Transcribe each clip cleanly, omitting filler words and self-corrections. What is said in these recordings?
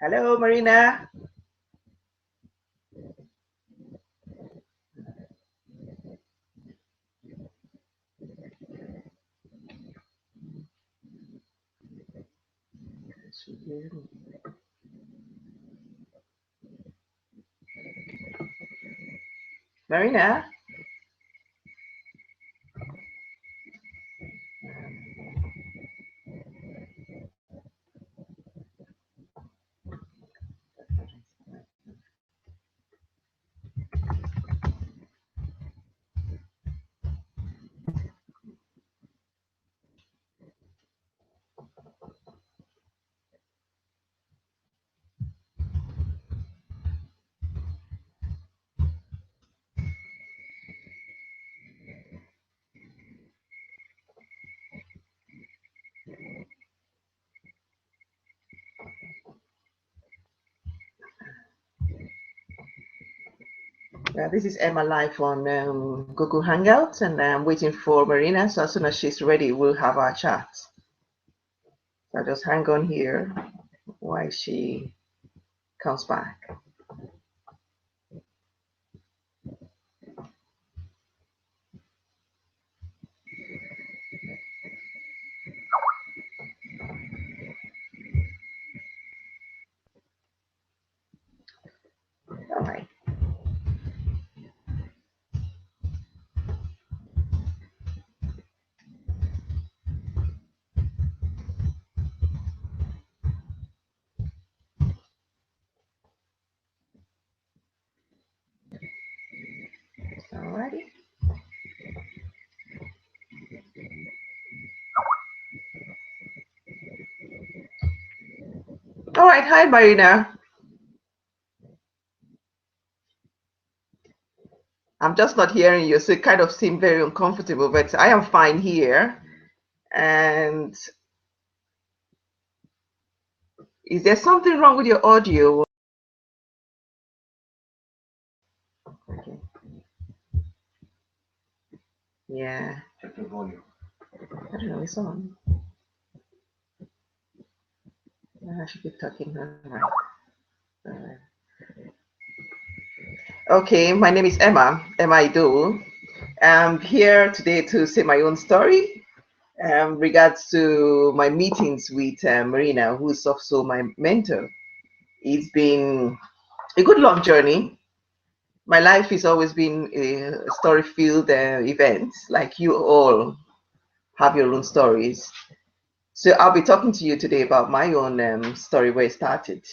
Hello, Marina. Marina. Yeah, this is Emma live on Google Hangouts, and I'm waiting for Marina. So as soon as she's ready, we'll have our chat. So I'll just hang on here while she comes back. All right. All righty. All right. Hi, Marina. I'm just not hearing you, so it kind of seemed very uncomfortable, but I am fine here. And is there something wrong with your audio? Okay. Yeah. Check the volume. I don't know, it's on. I should be talking. All right. Okay, my name is Emma Ido. I'm here today to say my own story regards to my meetings with Marina, who is also my mentor. It's been a good long journey. My life has always been a story-filled event, like you all have your own stories. So I'll be talking to you today about my own story, where it started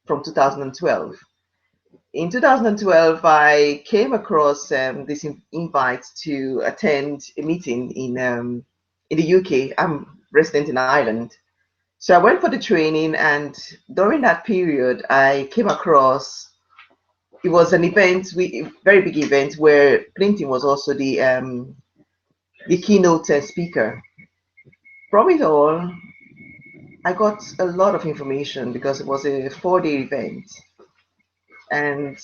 from 2012. In 2012, I came across this invite to attend a meeting in the UK. I'm resident in Ireland. So I went for the training, and during that period, I came across, it was an event, very big event, where Clinton was also the keynote speaker. From it all, I got a lot of information because it was a 4-day event. And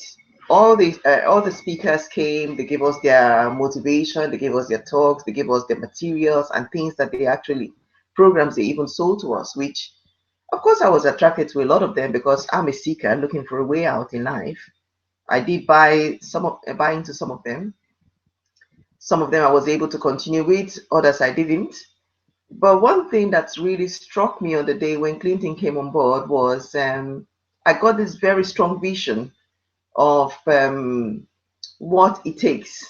all the speakers came. They gave us their motivation, they gave us their talks, they gave us their materials and things that they actually, programs they even sold to us, which of course I was attracted to a lot of them because I'm a seeker looking for a way out in life. I did buy into some of them. Some of them I was able to continue with, others I didn't. But one thing that's really struck me on the day when Clinton came on board was I got this very strong vision of what it takes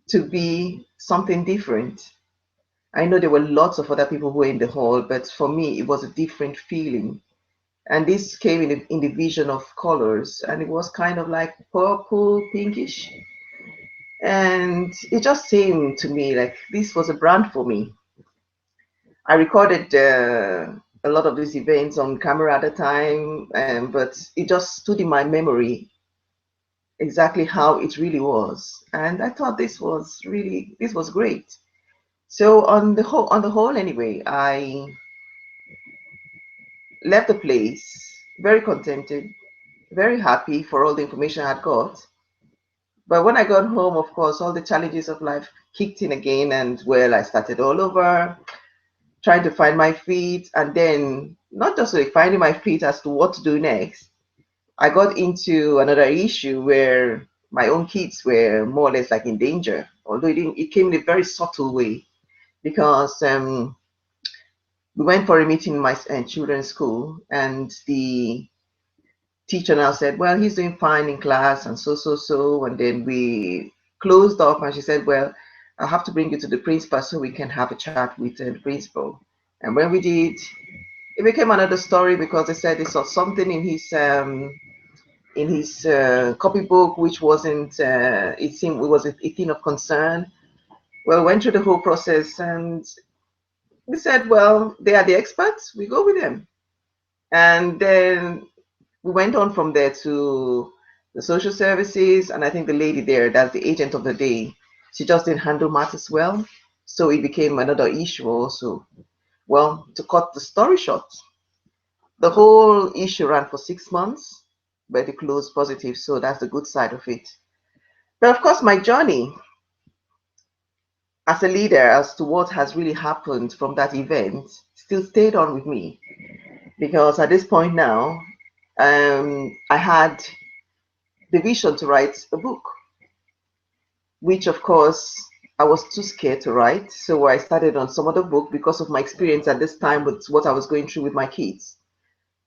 to be something different. I know there were lots of other people who were in the hall, but for me, it was a different feeling. And this came in the vision of colors, and it was kind of like purple, pinkish. And it just seemed to me like this was a brand for me. I recorded a lot of these events on camera at the time, but it just stood in my memory exactly how it really was. And I thought this was great. So on the whole anyway, I left the place very contented, very happy for all the information I had got. But when I got home, of course, all the challenges of life kicked in again, and well, I started all over. trying to find my feet, and then not just like finding my feet as to what to do next. I got into another issue where my own kids were more or less like in danger, although it came in a very subtle way because we went for a meeting in my children's school, and the teacher now said, well, he's doing fine in class and so. And then we closed off, and she said, well, I'll have to bring you to the principal so we can have a chat with the principal. And when we did, it became another story because they said they saw something in his copybook which wasn't, it seemed it was a thing of concern. Well, went through the whole process, and we said, well, they are the experts, we go with them. And then we went on from there to the social services, and I think the lady there, that's the agent of the day, she just didn't handle matters well. So it became another issue also. Well, to cut the story short, the whole issue ran for 6 months, but it closed positive. So that's the good side of it. But of course, my journey as a leader as to what has really happened from that event still stayed on with me, because at this point now, I had the vision to write a book, which of course I was too scared to write. So I started on some other book because of my experience at this time with what I was going through with my kids.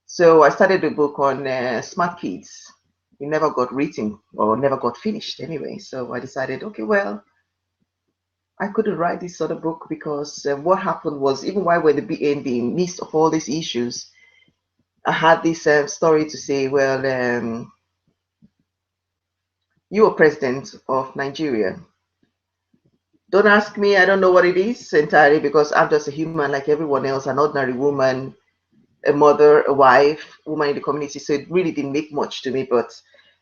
So I started a book on smart kids. It never got written or never got finished anyway. So I decided, okay, well, I couldn't write this other book because what happened was, even while we're in the midst of all these issues, I had this story to say, well, you are president of Nigeria. Don't ask me, I don't know what it is entirely, because I'm just a human like everyone else, an ordinary woman, a mother, a wife, woman in the community. So it really didn't make much to me, but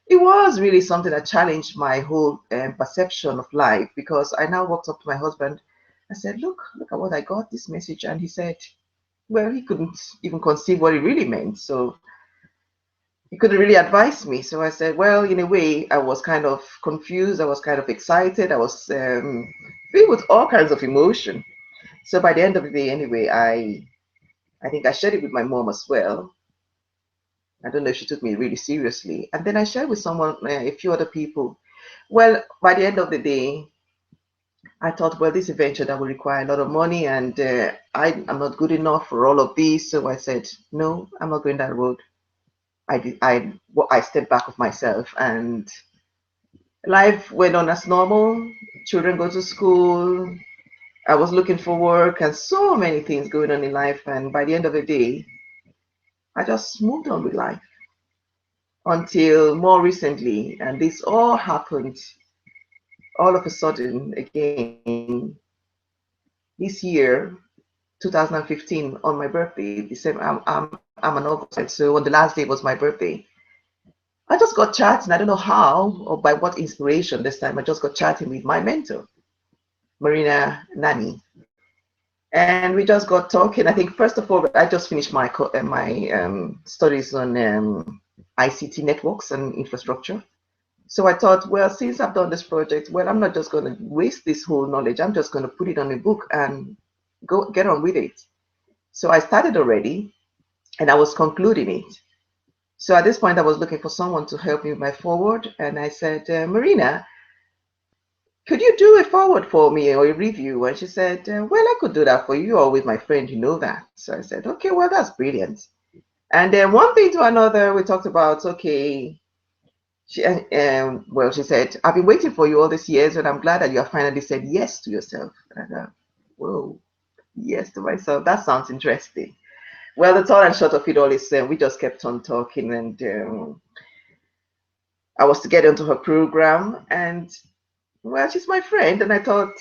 it was really something that challenged my whole perception of life, because I now walked up to my husband. I said, look at what I got, this message. And he said, well, he couldn't even conceive what it really meant. So he couldn't really advise me. So I said, well, in a way, I was kind of confused. I was kind of excited. I was filled with all kinds of emotion. So by the end of the day, anyway, I think I shared it with my mom as well. I don't know if she took me really seriously. And then I shared with someone, a few other people. Well, by the end of the day, I thought, well, this venture that will require a lot of money, and I'm not good enough for all of this. So I said, no, I'm not going that road. I stepped back of myself, and life went on as normal. Children go to school. I was looking for work, and so many things going on in life. And by the end of the day, I just moved on with life until more recently. And this all happened all of a sudden again this year, 2015, on my birthday. December, I'm an August, so on the last day was my birthday. I just got chatting. I don't know how or by what inspiration this time. I just got chatting with my mentor, Marina Nani, and we just got talking. I think first of all, I just finished my studies on ICT networks and infrastructure. So I thought, well, since I've done this project, well, I'm not just going to waste this whole knowledge. I'm just going to put it on a book and go get on with it. So I started already, and I was concluding it. So at this point, I was looking for someone to help me with my forward, and I said, Marina, could you do a forward for me or a review? And she said, well, I could do that for you. You're always my friend, you know that. So I said, okay, well, that's brilliant. And then one thing to another, we talked about, okay, well, she said, I've been waiting for you all these years, and I'm glad that you have finally said yes to yourself. And I thought, whoa, yes to myself. That sounds interesting. Well, the tall and short of it all is we just kept on talking, and I was to get into her program, and well, she's my friend, and I thought,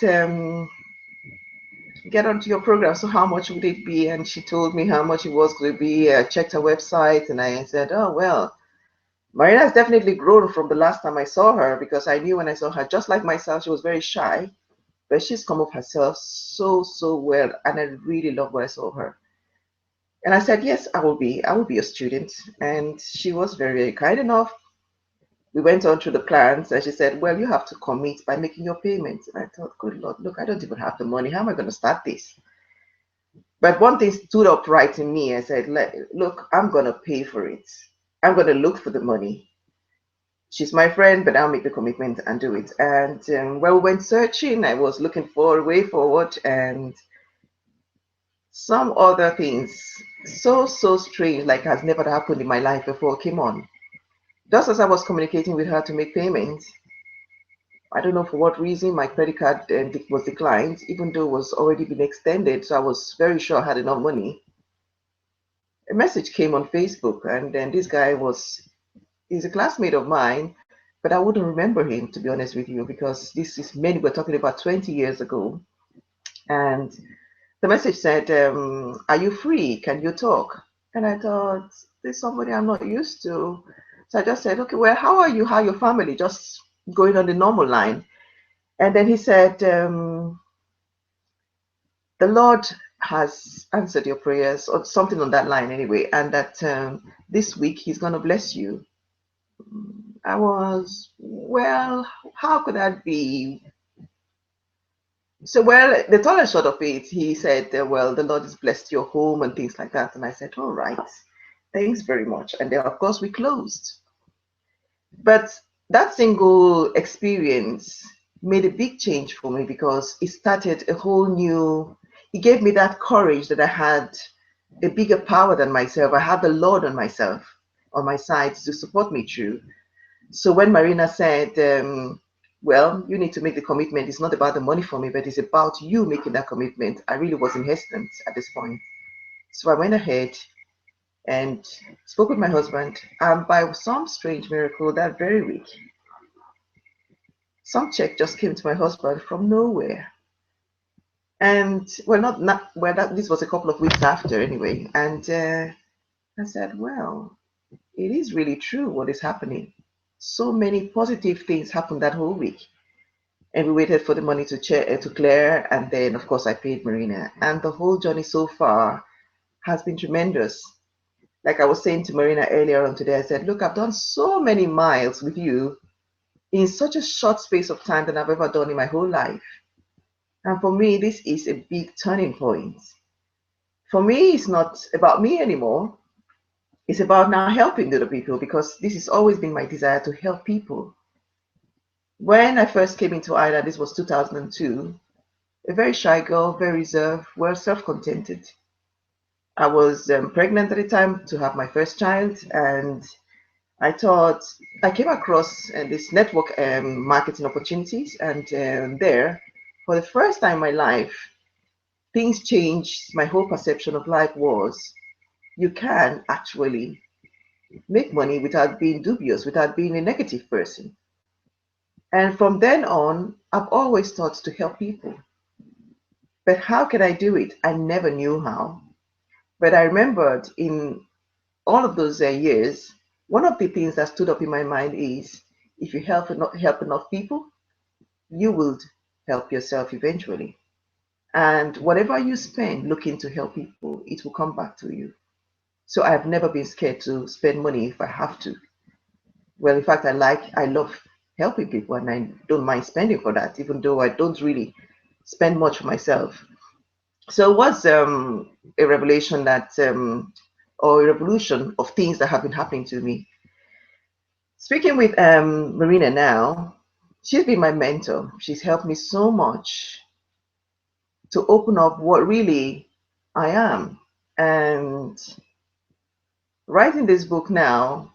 get onto your program. So how much would it be? And she told me how much it was going to be. I checked her website, and I said, oh, well, Marina has definitely grown from the last time I saw her, because I knew when I saw her, just like myself, she was very shy, but she's come up herself so well, and I really love what I saw her. And I said, yes, I will be a student. And she was very kind enough. We went on through the plans, and she said, well, you have to commit by making your payments. And I thought, good Lord, look, I don't even have the money. How am I going to start this? But one thing stood up right in me. I said, look, I'm going to pay for it. I'm going to look for the money. She's my friend, but I'll make the commitment and do it. And when we went searching, I was looking for a way forward, and some other things so strange, like has never happened in my life before, came on. Just as I was communicating with her to make payments, I don't know for what reason my credit card was declined, even though it was already been extended. So I was very sure I had enough money. A message came on Facebook, and then this guy he's a classmate of mine, but I wouldn't remember him, to be honest with you, because this is many, we're talking about 20 years ago. And the message said, are you free? Can you talk? And I thought, there's somebody I'm not used to. So I just said, okay, well, how are you? How are your family? Just going on the normal line. And then he said, the Lord has answered your prayers, or something on that line anyway, and that this week he's going to bless you. I was, well, how could that be? So, well, the tall and short of it, he said, well, the Lord has blessed your home and things like that. And I said, all right, thanks very much. And then, of course, we closed. But that single experience made a big change for me because it started a whole new, it gave me that courage that I had a bigger power than myself. I had the Lord on my side to support me through. So when Marina said, well, you need to make the commitment, it's not about the money for me, but it's about you making that commitment, I really wasn't hesitant at this point. So I went ahead and spoke with my husband. And by some strange miracle, that very week, some check just came to my husband from nowhere. And well, not well, this was a couple of weeks after anyway. And I said, well, it is really true what is happening. So many positive things happened that whole week. And we waited for the money to clear, and then of course I paid Marina. And the whole journey so far has been tremendous. Like I was saying to Marina earlier on today, I said, look, I've done so many miles with you in such a short space of time than I've ever done in my whole life. And for me, this is a big turning point. For me, it's not about me anymore. It's about now helping the other people, because this has always been my desire to help people. When I first came into Ireland, this was 2002, a very shy girl, very reserved, well self-contented. I was pregnant at the time to have my first child, and I thought I came across this network marketing opportunities, and there, for the first time in my life, things changed. My whole perception of life was you can actually make money without being dubious, without being a negative person. And from then on, I've always thought to help people. But how can I do it? I never knew how. But I remembered in all of those years, one of the things that stood up in my mind is if you help enough people, you will help yourself eventually. And whatever you spend looking to help people, it will come back to you. So I've never been scared to spend money if I have to. Well, in fact, I love helping people, and I don't mind spending for that, even though I don't really spend much for myself. So it was a revelation that, or a revolution of things that have been happening to me. Speaking with Marina now, she's been my mentor. She's helped me so much to open up what really I am. And writing this book now,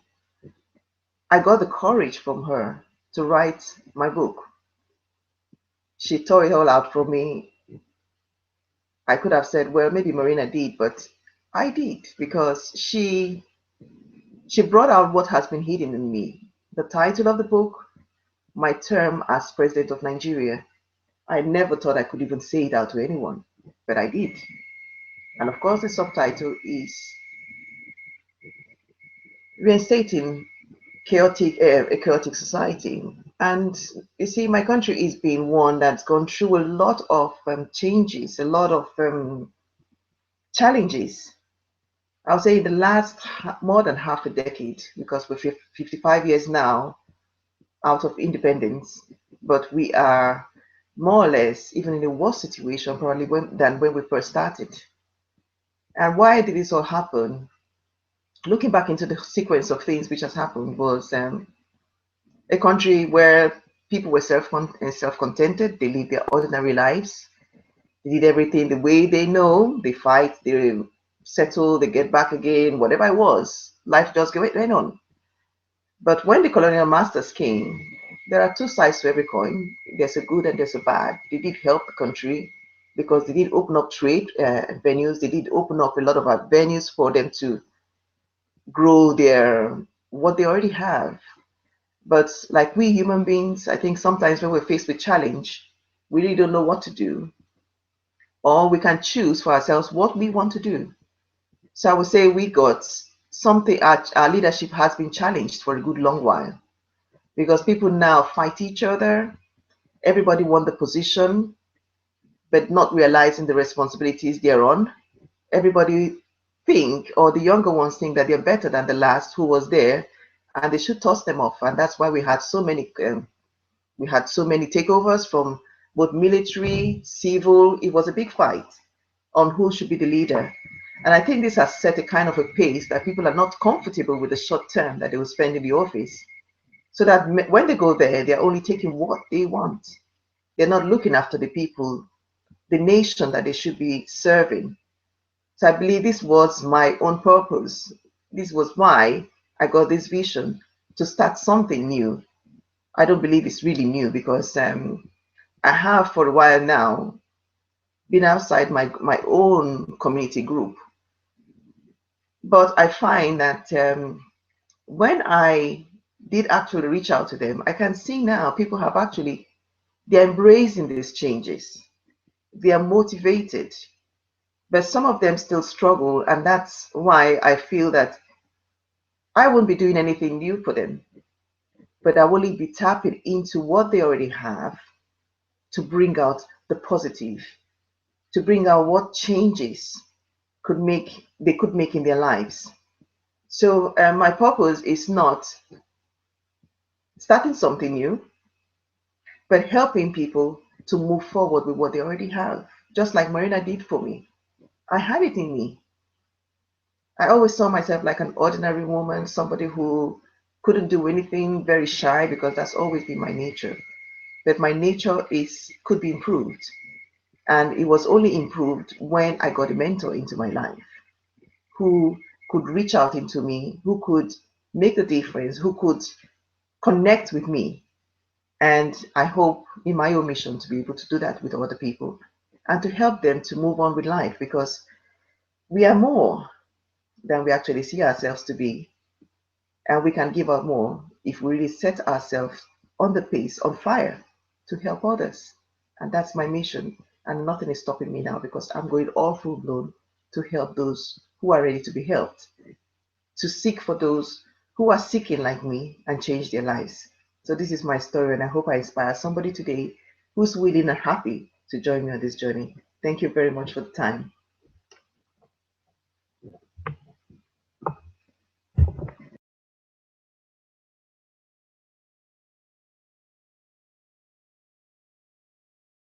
I got the courage from her to write my book. She tore it all out from me. I could have said, well, maybe Marina did, but I did, because she brought out what has been hidden in me. The title of the book, my term as president of Nigeria. I never thought I could even say it out to anyone, but I did. And of course, the subtitle is Reinstating a chaotic society. And you see, my country is being one that's gone through a lot of changes, a lot of challenges. I'll say in the last more than half a decade, because we're 55 years now out of independence, but we are more or less even in a worse situation probably than when we first started. And why did this all happen? Looking back into the sequence of things which has happened was a country where people were self-contented. They lived their ordinary lives. They did everything the way they know. They fight, they settle, they get back again, whatever it was. Life just went on. But when the colonial masters came, there are two sides to every coin. There's a good and there's a bad. They did help the country because they did open up trade venues. They did open up a lot of venues for them to grow their what they already have. But like we human beings, I think sometimes when we're faced with challenge, we really don't know what to do, or we can choose for ourselves what we want to do. So I would say we got something. Our leadership has been challenged for a good long while because people now fight each other. Everybody want the position, but not realizing the responsibilities they're on. Everybody think, or the younger ones think that they're better than the last who was there, and they should toss them off. And that's why we had so many takeovers from both military, civil. It was a big fight on who should be the leader. And I think this has set a kind of a pace that people are not comfortable with the short term that they will spend in the office. So that when they go there, they're only taking what they want. They're not looking after the people, the nation that they should be serving. So I believe this was my own purpose. This was why I got this vision to start something new. I don't believe it's really new because I have for a while now been outside my own community group. But I find that when I did actually reach out to them, I can see now people have actually, they're embracing these changes. They are motivated, but some of them still struggle. And that's why I feel that I won't be doing anything new for them, but I will be tapping into what they already have to bring out the positive, to bring out what changes they could make in their lives. So my purpose is not starting something new, but helping people to move forward with what they already have, just like Marina did for me. I had it in me. I always saw myself like an ordinary woman, somebody who couldn't do anything, very shy, because that's always been my nature. But my nature is could be improved. And it was only improved when I got a mentor into my life who could reach out into me, who could make the difference, who could connect with me. And I hope in my own mission to be able to do that with other people and to help them to move on with life because we are more than we actually see ourselves to be. And we can give out more if we really set ourselves on the pace, on fire to help others. And that's my mission. And nothing is stopping me now because I'm going all full blown to help those who are ready to be helped, to seek for those who are seeking like me and change their lives. So this is my story, and I hope I inspire somebody today who's willing and happy to join me on this journey. Thank you very much for the time.